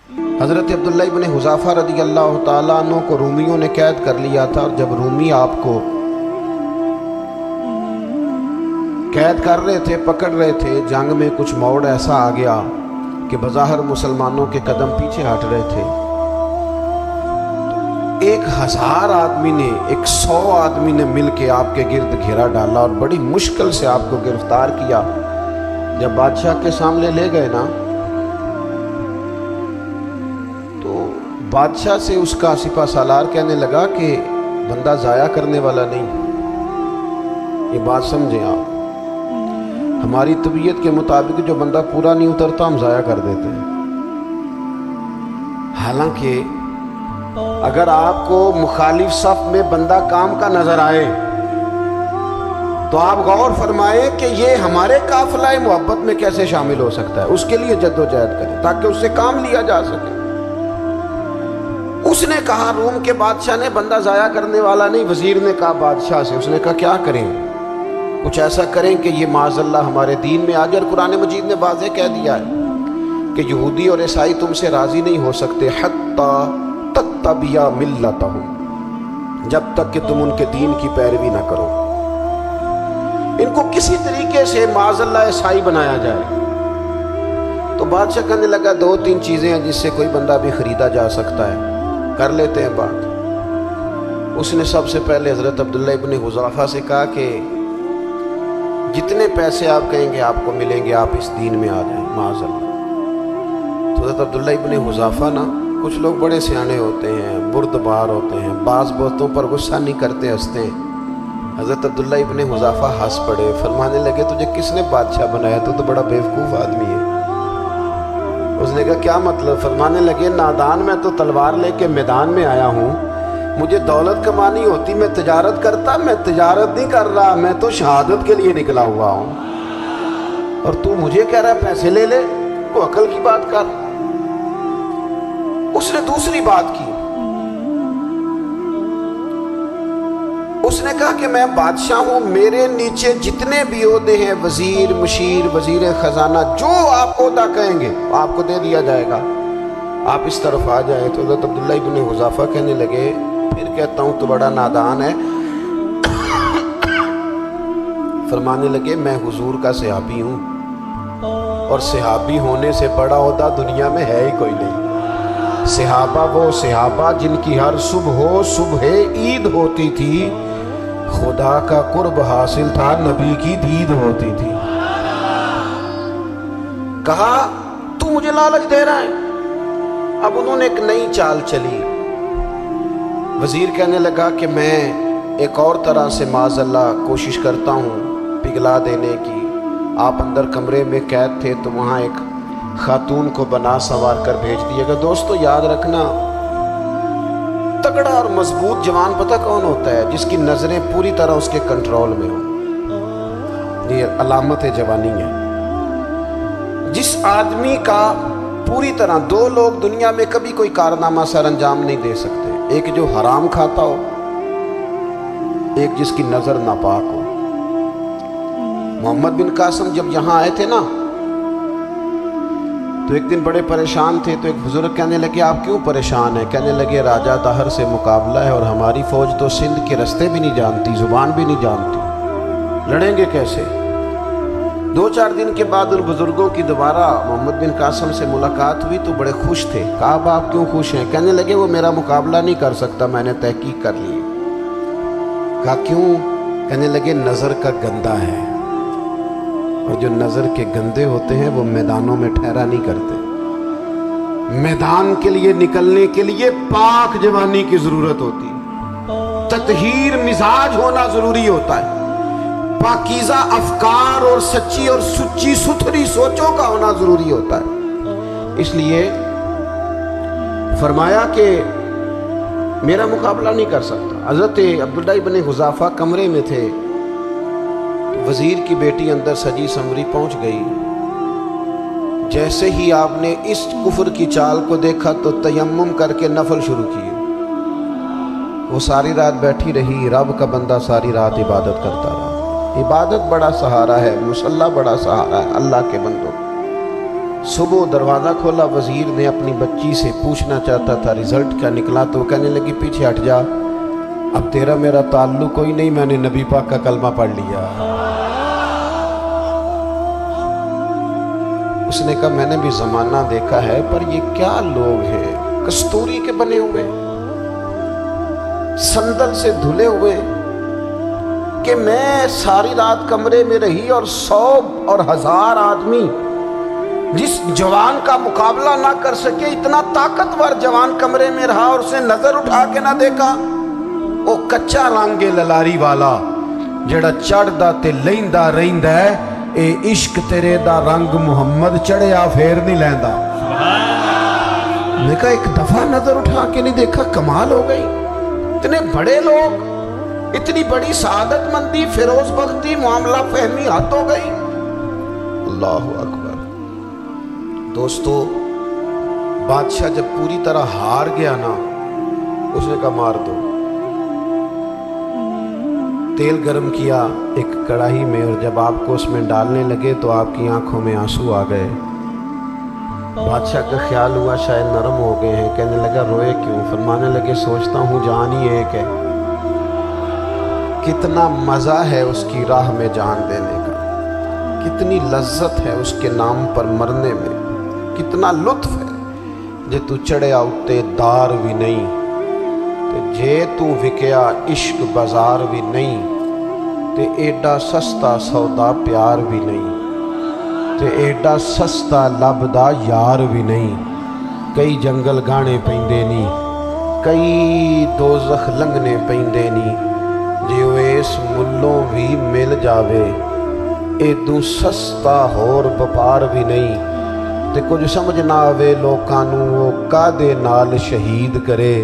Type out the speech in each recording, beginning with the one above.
حضرت عبداللہ ابن حذافہ رضی اللہ تعالیٰ عنہ کو رومیوں نے قید کر لیا تھا، اور جب رومی آپ کو قید کر رہے تھے، پکڑ رہے تھے، جنگ میں کچھ موڑ ایسا آ گیا کہ بظاہر مسلمانوں کے قدم پیچھے ہٹ رہے تھے۔ 1000 آدمی نے، 100 آدمی نے مل کے آپ کے گرد گھیرا ڈالا اور بڑی مشکل سے آپ کو گرفتار کیا۔ جب بادشاہ کے سامنے لے گئے نا، تو بادشاہ سے اس کا سپہ سالار کہنے لگا کہ بندہ ضائع کرنے والا نہیں، یہ بات سمجھیں آپ، ہماری طبیعت کے مطابق جو بندہ پورا نہیں اترتا ہم ضائع کر دیتے ہیں۔ حالانکہ اگر آپ کو مخالف صف میں بندہ کام کا نظر آئے تو آپ غور فرمائیں کہ یہ ہمارے قافلہ محبت میں کیسے شامل ہو سکتا ہے، اس کے لیے جد و جہد کریں تاکہ اس سے کام لیا جا سکے۔ اس نے کہا، روم کے بادشاہ نے، بندہ ضائع کرنے والا نہیں۔ وزیر نے کہا بادشاہ سے، اس نے کہا کیا کریں؟ کچھ ایسا کریں کہ یہ معاذ اللہ ہمارے دین میں آ جائے۔ اور قرآن مجید نے واضح کہہ دیا ہے کہ یہودی اور عیسائی تم سے راضی نہیں ہو سکتے حتی تتبع ملتہم، جب تک کہ تم ان کے دین کی پیروی نہ کرو، ان کو کسی طریقے سے معاذ اللہ عیسائی بنایا جائے۔ تو بادشاہ کہنے لگا 2-3 چیزیں ہیں جس سے کوئی بندہ بھی خریدا جا سکتا ہے، کر لیتے ہیں بات۔ اس نے سب سے پہلے حضرت عبداللہ ابن حذافہ سے کہا کہ جتنے پیسے آپ کہیں گے آپ کو ملیں گے، آپ اس دین میں آ جائیں معاذ اللہ۔ تو حضرت عبداللہ ابن حذافہ نا، کچھ لوگ بڑے سیانے ہوتے ہیں، بردبار ہوتے ہیں، بعض باتوں پر غصہ نہیں کرتے، ہنستے ہیں۔ حضرت عبداللہ ابن حذافہ ہنس پڑے، فرمانے لگے تجھے کس نے بادشاہ بنایا؟ تو بڑا بیوقوف آدمی ہے۔ اس نے کہا کیا مطلب؟ فرمانے لگے نادان، میں تو تلوار لے کے میدان میں آیا ہوں، مجھے دولت کمانی ہوتی میں تجارت کرتا، میں تجارت نہیں کر رہا، میں تو شہادت کے لیے نکلا ہوا ہوں، اور تو مجھے کہہ رہا ہے پیسے لے لے، کو عقل کی بات کر۔ اس نے دوسری بات کی، اس نے کہا کہ میں بادشاہ ہوں، میرے نیچے جتنے بھی عہدے ہیں، وزیر، مشیر، وزیر خزانہ، جو آپ عہدہ کہیں گے آپ کو دے دیا جائے گا، آپ اس طرف آ جائیں۔ تو حضرت عبداللہ ابن حذافہ کہنے لگے پھر کہتا ہوں تو بڑا نادان ہے۔ فرمانے لگے میں حضور کا صحابی ہوں، اور صحابی ہونے سے بڑا عہدہ دنیا میں ہے ہی کوئی نہیں۔ صحابہ وہ صحابہ جن کی ہر صبح عید ہوتی تھی، خدا کا قرب حاصل تھا، نبی کی دید ہوتی تھی۔ کہا تو مجھے لالچ دے رہا ہے۔ اب انہوں نے ایک نئی چال چلی۔ وزیر کہنے لگا کہ میں ایک اور طرح سے معاذ اللہ کوشش کرتا ہوں پگھلا دینے کی۔ آپ اندر کمرے میں قید تھے تو وہاں ایک خاتون کو بنا سوار کر بھیج دیے گا۔ دوستو یاد رکھنا، تگڑا اور مضبوط جوان پتہ کون ہوتا ہے؟ جس کی نظریں پوری طرح اس کے کنٹرول میں ہوں، یہ علامت جوانی ہے۔ جس آدمی کا پوری طرح، 2 لوگ دنیا میں کبھی کوئی کارنامہ سر انجام نہیں دے سکتے، ایک جو حرام کھاتا ہو، ایک جس کی نظر ناپاک ہو۔ محمد بن قاسم جب یہاں آئے تھے نا، تو ایک دن بڑے پریشان تھے، تو ایک بزرگ کہنے لگے آپ کیوں پریشان ہیں؟ کہنے لگے راجہ طاہر سے مقابلہ ہے، اور ہماری فوج تو سندھ کے رستے بھی نہیں جانتی، زبان بھی نہیں جانتی، لڑیں گے کیسے؟ 2-4 دن کے بعد ان بزرگوں کی دوبارہ محمد بن قاسم سے ملاقات ہوئی تو بڑے خوش تھے۔ کہا اب آپ کیوں خوش ہیں؟ کہنے لگے وہ میرا مقابلہ نہیں کر سکتا، میں نے تحقیق کر لی۔ کہا کیوں؟ کہنے لگے نظر کا گندہ ہے، اور جو نظر کے گندے ہوتے ہیں وہ میدانوں میں ٹھہرا نہیں کرتے۔ میدان کے لیے نکلنے کے لیے پاک جوانی کی ضرورت ہوتی ہے، تطہیر مزاج ہونا ضروری ہوتا ہے، پاکیزہ افکار اور سچی اور سچی ستھری سوچوں کا ہونا ضروری ہوتا ہے۔ اس لیے فرمایا کہ میرا مقابلہ نہیں کر سکتا۔ حضرت عبداللہ ابن حذافہ کمرے میں تھے، وزیر کی بیٹی اندر سجی سنوری پہنچ گئی۔ جیسے ہی آپ نے اس کفر کی چال کو دیکھا تو تیمم کر کے نفل شروع کیے۔ وہ ساری رات بیٹھی رہی، رب کا بندہ ساری رات عبادت کرتا رہا۔ عبادت بڑا سہارا ہے، مصلی بڑا سہارا ہے اللہ کے بندوں۔ صبح دروازہ کھولا، وزیر نے اپنی بچی سے پوچھنا چاہتا تھا رزلٹ کیا نکلا، تو کہنے لگی پیچھے ہٹ جا، اب تیرا میرا تعلق کوئی نہیں، میں نے نبی پاک کا کلمہ پڑھ لیا۔ اس نے کہا میں نے بھی زمانہ دیکھا ہے، پر یہ کیا لوگ ہیں، کستوری کے بنے ہوئے، سندل سے دھلے ہوئے، کہ میں ساری رات کمرے میں رہی اور 100 اور 1000 آدمی جس جوان کا مقابلہ نہ کر سکے، اتنا طاقتور جوان کمرے میں رہا اور اسے نظر اٹھا کے نہ دیکھا۔ وہ کچا رانگے للاری والا جڑا چڑھدا تے لیندا رہندا ہے، اے عشق تیرے دا رنگ محمد چڑھیا پھر نہیں لیندا۔ میں کہا ایک دفعہ نظر اٹھا کے نہیں دیکھا، کمال ہو گئی، اتنے بڑے لوگ، اتنی بڑی سعادت مندی، فیروز بختی، معاملہ فہمی حد ہو گئی۔ اللہ اکبر۔ دوستو، بادشاہ جب پوری طرح ہار گیا نا، اس نے کہا مار دو۔ تیل گرم کیا ایک کڑاہی میں، اور جب آپ کو اس میں ڈالنے لگے تو آپ کی آنکھوں میں آنسو آ گئے۔ بادشاہ کا خیال ہوا شاید نرم ہو گئے ہیں، کہنے لگا روئے کیوں؟ فرمانے لگے سوچتا ہوں جان ہی ایک ہے، کتنا مزہ ہے اس کی راہ میں جان دینے کا، کتنی لذت ہے اس کے نام پر مرنے میں، کتنا لطف ہے۔ جے تو چڑھیا اتے دار بھی نہیں، تے جے تو وکیا عشق بازار بھی نہیں، تے ایڈا سستا سودا پیار بھی نہیں، تے ایڈا سستا لبدا یار بھی نہیں۔ کئی جنگل گانے پیندے نہیں، کئی دوزخ لنگنے پیندے نہیں، جے وہ اس ملوں بھی مل جاوے، ایدوں سستا ہور بپار بھی نہیں۔ تے کچھ سمجھ نہ آوے لوکاں نوں وہ کادے نال شہید کرے،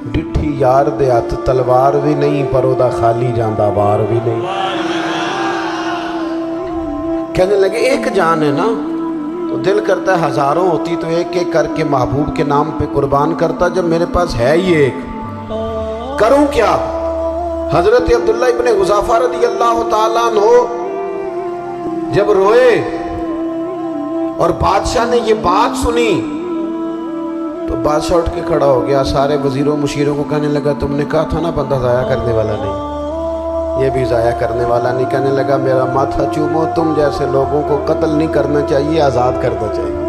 ڈٹھی یار دے ہاتھ تلوار بھی نہیں، پر او دا خالی جاندا وار بھی نہیں۔ کہنے لگے ایک جان ہے نا، تو دل کرتا ہے ہزاروں ہوتی تو ایک ایک کر کے محبوب کے نام پہ قربان کرتا، جب میرے پاس ہے ہی ایک، کروں کیا؟ حضرت عبداللہ ابن حذافہ رضی اللہ تعالیٰ عنہ جب روئے اور بادشاہ نے یہ بات سنی تو بادشاہ اٹھ کے کھڑا ہو گیا، سارے وزیروں مشیروں کو کہنے لگا تم نے کہا تھا نا بندہ ضائع کرنے والا نہیں، یہ بھی ضائع کرنے والا نہیں۔ کہنے لگا میرا ماتھا چومو، تم جیسے لوگوں کو قتل نہیں کرنا چاہیے، آزاد کرنا چاہیے۔